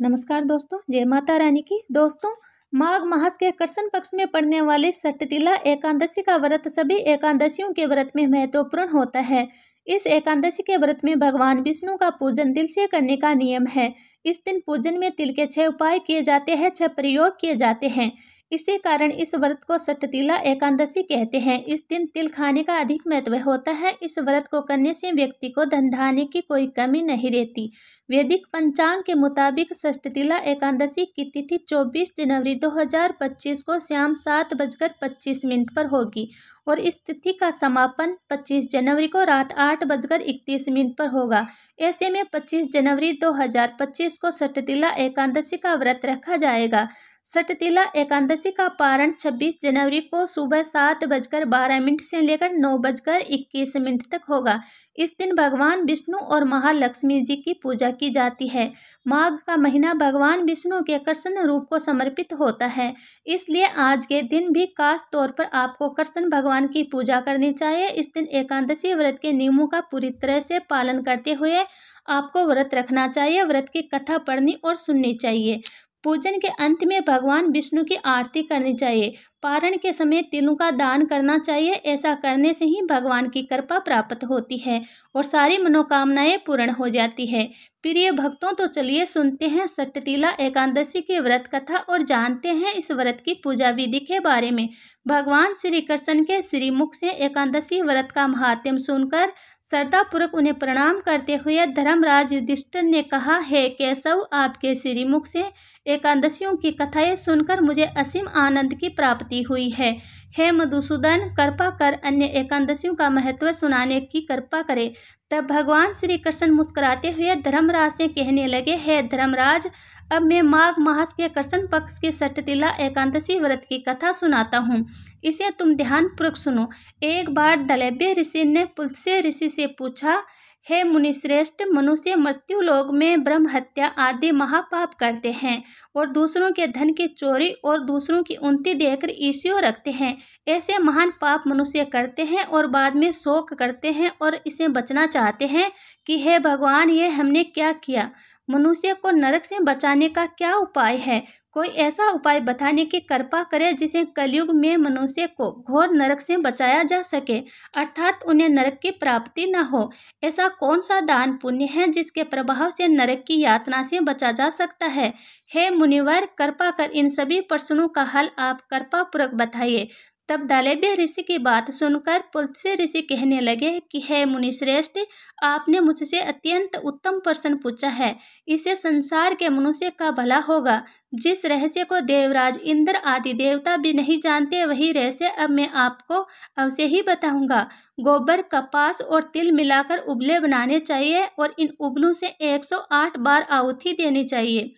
नमस्कार दोस्तों, जय माता रानी की। दोस्तों, माघ मास के कृष्ण पक्ष में पड़ने वाली सटतिला एकादशी का व्रत सभी एकादशियों के व्रत में महत्वपूर्ण होता है। इस एकादशी के व्रत में भगवान विष्णु का पूजन दिल से करने का नियम है। इस दिन पूजन में तिल के 6 उपाय किए जाते हैं, 6 प्रयोग किए जाते हैं। इसी कारण इस व्रत को सटतिला एकादशी कहते हैं। इस दिन तिल खाने का अधिक महत्व होता है। इस व्रत को करने से व्यक्ति को धन धान्य की कोई कमी नहीं रहती। वैदिक पंचांग के मुताबिक सटतिला एकादशी की तिथि 24 जनवरी 2025 को शाम 7:25 पर होगी और इस तिथि का समापन 25 जनवरी को रात 8:31 पर होगा। ऐसे में 25 जनवरी 2025 को सटतिला एकादशी का व्रत रखा जाएगा। सटतिला एकादशी का पारण 26 जनवरी को सुबह 7:12 से लेकर 9:21 तक होगा। इस दिन भगवान विष्णु और महालक्ष्मी जी की पूजा की जाती है। माघ का महीना भगवान विष्णु के कृष्ण रूप को समर्पित होता है, इसलिए आज के दिन भी खास तौर पर आपको कृष्ण भगवान की पूजा करनी चाहिए। इस दिन एकादशी व्रत के नियमों का पूरी तरह से पालन करते हुए आपको व्रत रखना चाहिए। व्रत की कथा पढ़नी और सुननी चाहिए। पूजन के अंत में भगवान विष्णु की आरती करनी चाहिए। पारण के समय तिलों का दान करना चाहिए। ऐसा करने से ही भगवान की कृपा प्राप्त होती है और सारी मनोकामनाएं पूर्ण हो जाती है। प्रिय भक्तों, तो चलिए सुनते हैं सटतिला एकादशी की व्रत कथा और जानते हैं इस व्रत की पूजा विधि के बारे में। भगवान श्री कृष्ण के श्रीमुख से एकादशी व्रत का महात्म्य सुनकर श्रद्धापूर्वक उन्हें प्रणाम करते हुए धर्मराज युधिष्ठिर ने कहा, हे केशव, आपके श्रीमुख से एकादशियों की कथाएं सुनकर मुझे असीम आनंद की प्राप्ति हुई है। हे मधुसूदन, कृपा कर अन्य एकादशियों का महत्व सुनाने की कृपा करे। तब भगवान श्री कृष्ण मुस्कुराते हुए धर्मराज से कहने लगे, हे धर्मराज, अब मैं माघ मास के कृष्ण पक्ष की सटतिला एकादशी व्रत की कथा सुनाता हूँ। इसे तुम ध्यानपूर्वक सुनो। एक बार दलभ्य ऋषि ने पुलस्त्य ऋषि से पूछा, हे मुनिश्रेष्ठ, मनुष्य मृत्यु लोक में ब्रह्म हत्या आदि महापाप करते हैं और दूसरों के धन की चोरी और दूसरों की उन्नति देखकर ईर्ष्या रखते हैं। ऐसे महान पाप मनुष्य करते हैं और बाद में शोक करते हैं और इसे बचना चाहते हैं कि हे भगवान, ये हमने क्या किया। मनुष्य को नरक से बचाने का क्या उपाय है? कोई ऐसा उपाय बताने की कृपा करे जिसे कलयुग में मनुष्य को घोर नरक से बचाया जा सके, अर्थात उन्हें नरक की प्राप्ति न हो। ऐसा कौन सा दान पुण्य है जिसके प्रभाव से नरक की यातना से बचा जा सकता है? हे मुनिवर, कृपा कर इन सभी प्रश्नों का हल आप कृपा पूर्वक बताइए। तब दालभ्य ऋषि की बात सुनकर पुलस्त्य ऋषि कहने लगे कि हे मुनिश्रेष्ठ, आपने मुझसे अत्यंत उत्तम प्रश्न पूछा है। इससे संसार के मनुष्य का भला होगा। जिस रहस्य को देवराज इंद्र आदि देवता भी नहीं जानते, वही रहस्य अब मैं आपको अवश्य ही बताऊंगा। गोबर, कपास और तिल मिलाकर उबले बनाने चाहिए और इन उबलों से 108 बार आहुति देनी चाहिए।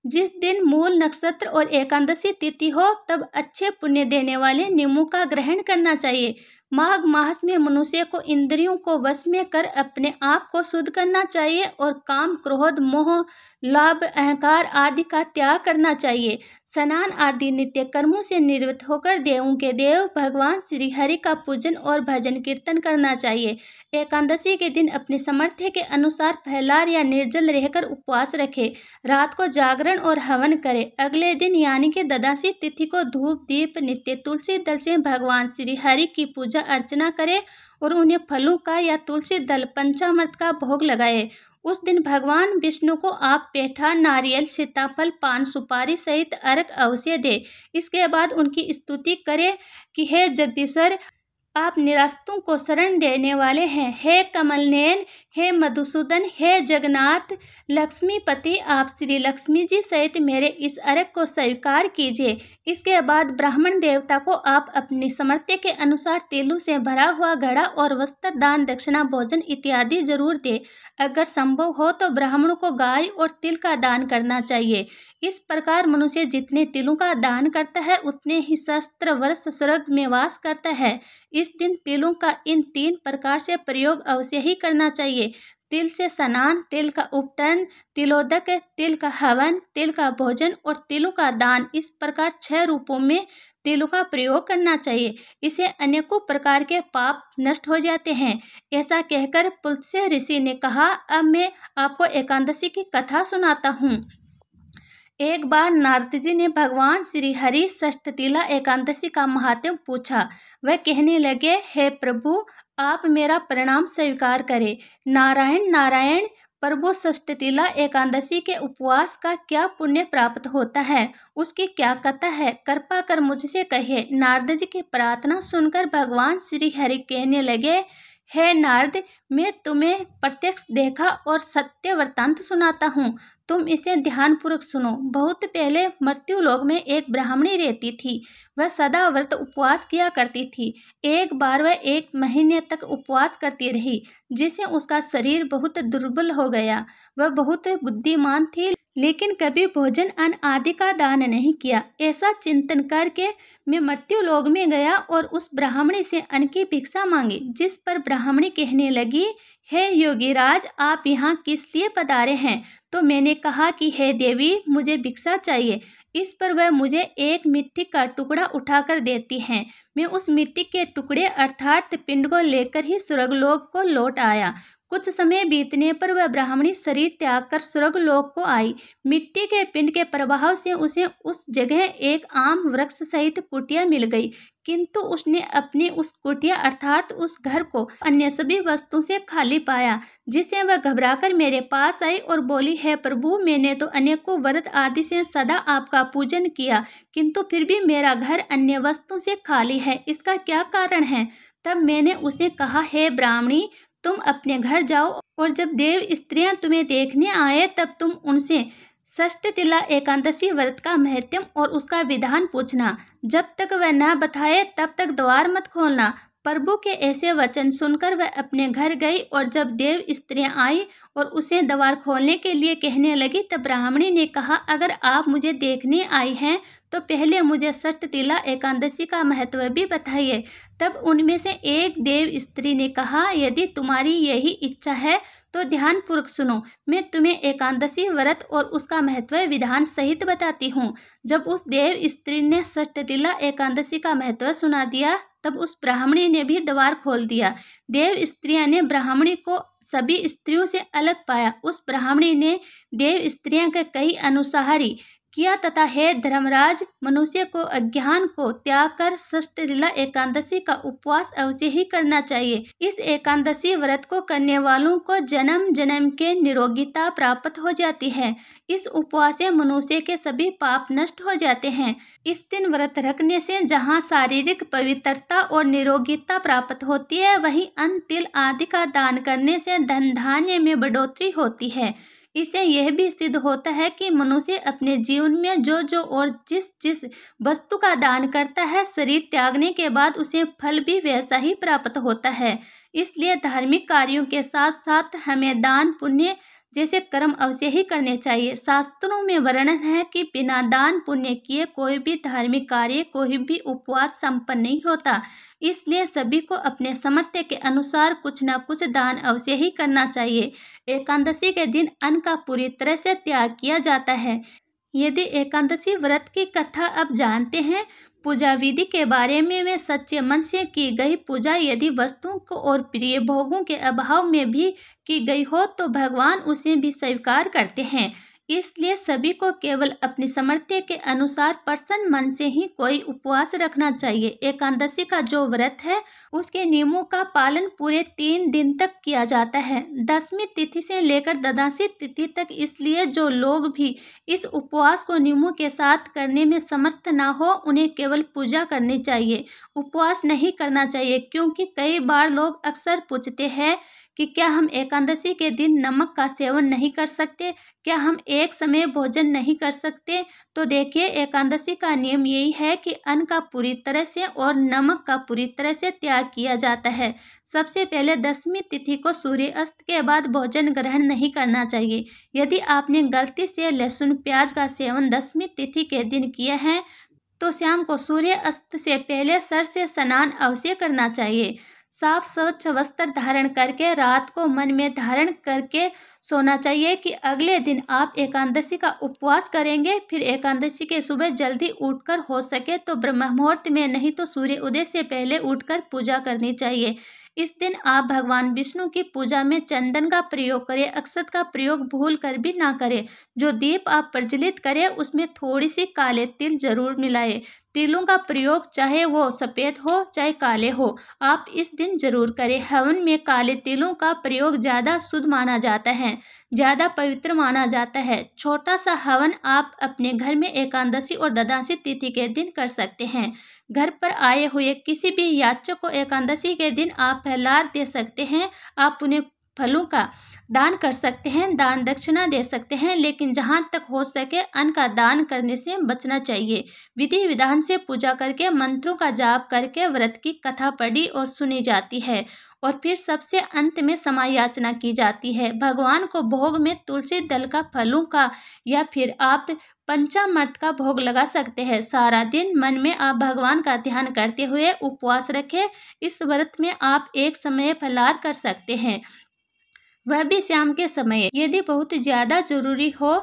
जिस दिन मूल नक्षत्र और एकादशी तिथि हो, तब अच्छे पुण्य देने वाले नियमों का ग्रहण करना चाहिए। माघ मास में मनुष्य को इंद्रियों को वश में कर अपने आप को शुद्ध करना चाहिए और काम, क्रोध, मोह, लाभ, अहंकार आदि का त्याग करना चाहिए। स्नान आदि नित्य कर्मों से निवृत्त होकर देवों के देव भगवान श्री हरि का पूजन और भजन कीर्तन करना चाहिए। एकादशी के दिन अपने सामर्थ्य के अनुसार फलाहार या निर्जल रहकर उपवास रखे। रात को जागरण और हवन करे। अगले दिन यानी कि द्वादशी तिथि को धूप दीप नित्य तुलसी दल से भगवान श्री हरि की पूजा अर्चना करे और उन्हें फलों का या तुलसी दल पंचामृत का भोग लगाए। उस दिन भगवान विष्णु को आप पेठा, नारियल, सीताफल, पान, सुपारी सहित अर्घ अवश्य दे। इसके बाद उनकी स्तुति करें कि हे जगदीश्वर, आप निराश्रितों को शरण देने वाले हैं। हे कमलनयन, हे मधुसूदन, हे जगन्नाथ लक्ष्मीपति, आप श्री लक्ष्मी जी सहित मेरे इस अर्घ को स्वीकार कीजिए। इसके बाद ब्राह्मण देवता को आप अपनी सामर्थ्य के अनुसार तिलों से भरा हुआ घड़ा और वस्त्र, दान, दक्षिणा, भोजन इत्यादि जरूर दे। अगर संभव हो तो ब्राह्मणों को गाय और तिल का दान करना चाहिए। इस प्रकार मनुष्य जितने तिलों का दान करता है, उतने ही सहस्त्र वर्ष स्वर्ग में वास करता है। इस दिन तिलों का इन 3 प्रकार से प्रयोग अवश्य ही करना चाहिए। तिल से स्नान, तिल का उपटन, तिलोदक, तिल का हवन, तिल का भोजन और तिलों का दान, इस प्रकार 6 रूपों में तिलों का प्रयोग करना चाहिए। इसे अनेकों प्रकार के पाप नष्ट हो जाते हैं। ऐसा कहकर पुलत्स्य ऋषि ने कहा, अब मैं आपको एकादशी की कथा सुनाता हूँ। एक बार नारद जी ने भगवान श्री हरि षष्ठतिला एकादशी का महात्म्य पूछा। वह कहने लगे, हे प्रभु, आप मेरा प्रणाम स्वीकार करें। नारायण नारायण प्रभु, षष्ठतिला एकादशी के उपवास का क्या पुण्य प्राप्त होता है, उसकी क्या कथा है, कृपा कर मुझसे कहिए। नारद जी की प्रार्थना सुनकर भगवान श्री हरि कहने लगे, हे नारद, मैं तुम्हें प्रत्यक्ष देखा और सत्य वृत्तांत सुनाता हूँ, तुम इसे ध्यानपूर्वक सुनो। बहुत पहले मृत्यु लोक में एक ब्राह्मणी रहती थी। वह सदा व्रत उपवास किया करती थी। एक बार वह 1 महीने तक उपवास करती रही, जिससे उसका शरीर बहुत दुर्बल हो गया। वह बहुत बुद्धिमान थी, लेकिन कभी भोजन अन्न आदि का दान नहीं किया। ऐसा चिंतन करके मैं मृत्यु लोक में गया और उस ब्राह्मणी से अन्न की भिक्षा मांगी, जिस पर ब्राह्मणी कहने लगी, हे योगीराज, आप यहाँ किस लिए पधारे हैं? तो मैंने कहा कि हे देवी, मुझे भिक्षा चाहिए। इस पर वह मुझे एक मिट्टी का टुकड़ा उठाकर देती हैं। मैं उस मिट्टी के टुकड़े अर्थात पिंड को लेकर ही स्वर्गलोक को लौट आया। कुछ समय बीतने पर वह ब्राह्मणी शरीर त्याग कर स्वर्गलोक को आई। मिट्टी के पिंड के प्रभाव से उसे उस जगह एक आम वृक्ष सहित कुटिया मिल गई, किंतु उसने अपनी उस कुटिया अर्थात उस घर को अन्य सभी वस्तुओं से खाली पाया, जिससे वह घबराकर मेरे पास आई और बोली, हे प्रभु, मैंने तो अनेकों व्रत आदि से सदा आपका पूजन किया, किंतु फिर भी मेरा घर अन्य वस्तुओं से खाली है, इसका क्या कारण है? तब मैंने उसे कहा, हे ब्राह्मणी, तुम अपने घर जाओ और जब देव स्त्रियां तुम्हें देखने आए तब तुम उनसे षष्ठतिला एकादशी व्रत का महत्व और उसका विधान पूछना। जब तक वह न बताए तब तक द्वार मत खोलना। प्रभु के ऐसे वचन सुनकर वह अपने घर गई और जब देव स्त्रियां आई और उसे द्वार खोलने के लिए कहने लगी, तब ब्राह्मणी ने कहा, अगर आप मुझे देखने आई हैं तो पहले मुझे षष्ठतिला एकादशी का महत्व भी बताइए। तब उनमें से एक देव स्त्री ने कहा, यदि तुम्हारी यही इच्छा है तो ध्यानपूर्वक सुनो, मैं तुम्हें एकादशी व्रत और उसका महत्व विधान सहित बताती हूँ। जब उस देव स्त्री ने षष्ठतिला एकादशी का महत्व सुना दिया, तब उस ब्राह्मणी ने भी द्वार खोल दिया। देव स्त्रियां ने ब्राह्मणी को सभी स्त्रियों से अलग पाया। उस ब्राह्मणी ने देव स्त्रियों के कई अनुसार ही किया तथा हे धर्मराज, मनुष्य को अज्ञान को त्याग कर षष्ठतिला एकादशी का उपवास अवश्य ही करना चाहिए। इस एकादशी व्रत को करने वालों को जन्म जन्म के निरोगिता प्राप्त हो जाती है। इस उपवास से मनुष्य के सभी पाप नष्ट हो जाते हैं। इस दिन व्रत रखने से जहाँ शारीरिक पवित्रता और निरोगिता प्राप्त होती है, वहीं अन्न तिल आदि का दान करने से धन धान्य में बढ़ोतरी होती है। इससे यह भी सिद्ध होता है कि मनुष्य अपने जीवन में जो जो और जिस जिस वस्तु का दान करता है, शरीर त्यागने के बाद उसे फल भी वैसा ही प्राप्त होता है। इसलिए धार्मिक कार्यों के साथ साथ हमें दान पुण्य जैसे कर्म अवश्य ही करने चाहिए। शास्त्रों में वर्णन है कि बिना दान पुण्य किए कोई भी धार्मिक कार्य, कोई भी उपवास संपन्न नहीं होता। इसलिए सभी को अपने सामर्थ्य के अनुसार कुछ न कुछ दान अवश्य ही करना चाहिए। एकादशी के दिन अन्न का पूरी तरह से त्याग किया जाता है। यदि एकादशी व्रत की कथा अब जानते हैं। पूजा विधि के बारे में वे सच्चे मन से की गई पूजा यदि वस्तुओं को और प्रिय भोगों के अभाव में भी की गई हो तो भगवान उसे भी स्वीकार करते हैं। इसलिए सभी को केवल अपनी सामर्थ्य के अनुसार प्रसन्न मन से ही कोई उपवास रखना चाहिए। एकादशी का जो व्रत है उसके नियमों का पालन पूरे 3 दिन तक किया जाता है, 10वीं तिथि से लेकर 12वीं तिथि तक। इसलिए जो लोग भी इस उपवास को नियमों के साथ करने में समर्थ ना हो, उन्हें केवल पूजा करनी चाहिए, उपवास नहीं करना चाहिए। क्योंकि कई बार लोग अक्सर पूछते हैं कि क्या हम एकादशी के दिन नमक का सेवन नहीं कर सकते, क्या हम एक समय भोजन नहीं कर सकते? तो देखिए, एकादशी का नियम यही है कि अन्न का पूरी तरह से और नमक का पूरी तरह से त्याग किया जाता है। सबसे पहले 10वीं तिथि को सूर्यास्त के बाद भोजन ग्रहण नहीं करना चाहिए। यदि आपने गलती से लहसुन प्याज का सेवन 10वीं तिथि के दिन किया है तो शाम को सूर्यास्त से पहले सर से स्नान अवश्य करना चाहिए। साफ स्वच्छ वस्त्र धारण करके रात को मन में धारण करके सोना चाहिए कि अगले दिन आप एकादशी का उपवास करेंगे। फिर एकादशी के सुबह जल्दी उठकर हो सके तो ब्रह्म मुहूर्त में, नहीं तो सूर्य उदय से पहले उठकर पूजा करनी चाहिए। इस दिन आप भगवान विष्णु की पूजा में चंदन का प्रयोग करें, अक्षत का प्रयोग भूल कर भी ना करें। जो दीप आप प्रज्वलित करें उसमें थोड़ी सी काले तिल जरूर मिलाएं। तिलों का प्रयोग चाहे वो सफ़ेद हो चाहे काले हो, आप इस दिन जरूर करें। हवन में काले तिलों का प्रयोग ज़्यादा शुद्ध माना जाता है, ज़्यादा पवित्र माना जाता है। छोटा सा हवन आप अपने घर में एकादशी और द्वादशी तिथि के दिन कर सकते हैं। घर पर आए हुए किसी भी याचक को एकादशी के दिन आप फलाहार दे सकते हैं। आप उन्हें फलों का दान कर सकते हैं, दान दक्षिणा दे सकते हैं, लेकिन जहाँ तक हो सके अन्न का दान करने से बचना चाहिए। विधि विधान से पूजा करके मंत्रों का जाप करके व्रत की कथा पढ़ी और सुनी जाती है और फिर सबसे अंत में समायाचना की जाती है। भगवान को भोग में तुलसी दल का, फलों का या फिर आप पंचामृत का भोग लगा सकते हैं। सारा दिन मन में आप भगवान का ध्यान करते हुए उपवास रखें। इस व्रत में आप एक समय फलाहार कर सकते हैं, वह भी शाम के समय। यदि बहुत ज़्यादा जरूरी हो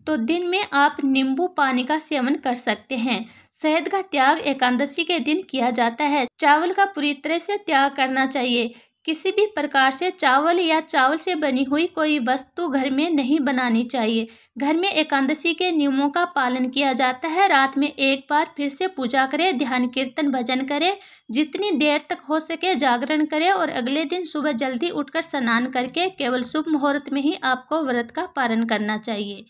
तो दिन में आप नींबू पानी का सेवन कर सकते हैं। शहद का त्याग एकादशी के दिन किया जाता है। चावल का पूरी तरह से त्याग करना चाहिए। किसी भी प्रकार से चावल या चावल से बनी हुई कोई वस्तु घर में नहीं बनानी चाहिए। घर में एकादशी के नियमों का पालन किया जाता है। रात में एक बार फिर से पूजा करें, ध्यान कीर्तन भजन करें, जितनी देर तक हो सके जागरण करें और अगले दिन सुबह जल्दी उठकर स्नान करके केवल शुभ मुहूर्त में ही आपको व्रत का पालन करना चाहिए।